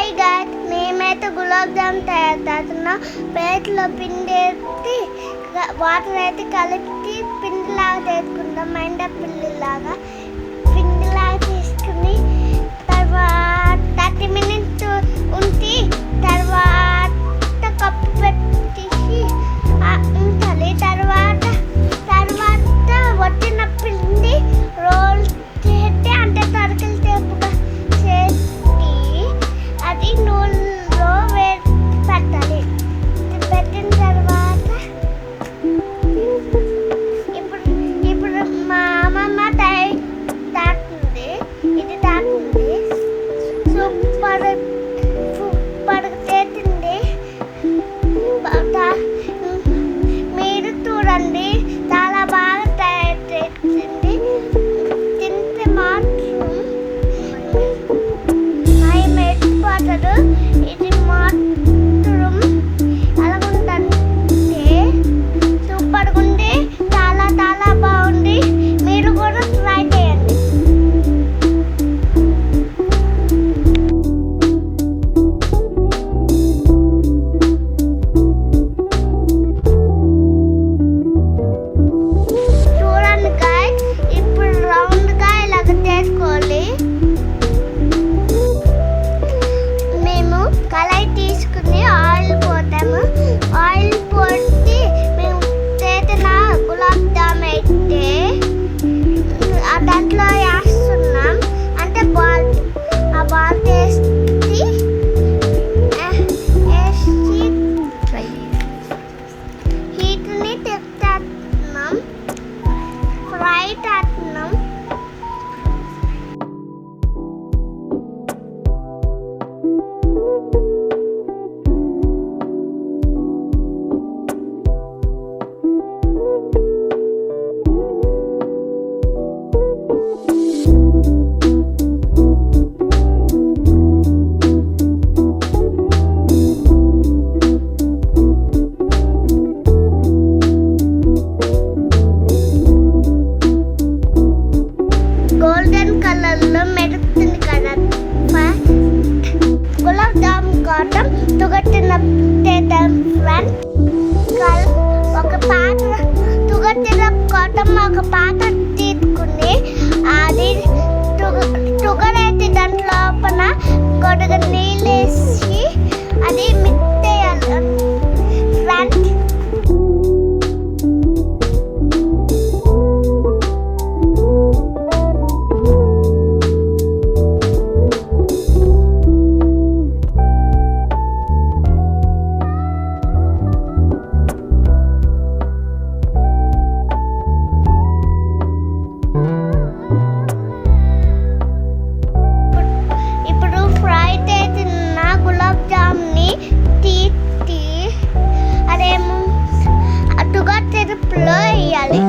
Hi guys, మేమైతే గులాబ్ జామ్ తయారు చేస్తున్నాం. ప్లేట్లో పిండి వేసి వాటర్ అయితే కలిపి పిండిలాగా చేసుకుంటాం. మైండా పిండిలాగా తీసుకుని తర్వాత 30 minutes ఉంచి తర్వాత కప్పు పెట్టేసి ఉంచాలి. తర్వాత వచ్చిన పిండి రోల్ చేస్తే అంటే సర్కిల్ టేపుగా చేసి అది నూనెలో పెట్టాలి. పెట్టిన తర్వాత ఇప్పుడు మా అమ్మమ్మ తాకుతుంది. ఇది తాకుతుంది సూపర్ చేసింది. మీరు చూడండి, చాలా బాగా తయారు చేసింది. తింటే మాత్రం మెచ్చిపోతాడు. ఇది మాత్రం ఎలాగుందంటే సూపర్గా ఉంది. చాలా చాలా బాగుంది. మీరు కూడా ట్రై చేయండి. చూడండి గాయ్స్, ఇప్పుడు రౌండ్గా ఇలాగ చేసుకోవాలి. మేము కళాయి తీసుకుని ఆయిల్ పోతాము. ఆయిల్ పోసి మేము చేసిన గులాబ్ జామ్ అయితే దాంట్లో వేస్తున్నాం. అంటే ఆ బాల్ వేసి హీట్ని తెచ్చేస్తున్నాం. ఫ్రై చేస్తున్నాం. గోల్డెన్ కలర్లో మెరుస్తుంది కదా. గులాబ్ జామ్ కోసం తుగట్టిన ఒక పాత్ర తీసుకుని అది తుగరైతే దాని లోపల కొద్దిగా నీళ్ళు వేసి అది మిక్స్ చేయాలి. ఫ్రెండ్స్, ఇప్పుడు ఫ్రై చేసిన గులాబ్ జామ్ని తీసి అదేమో తుగర్ చెరుపులో వేయాలి.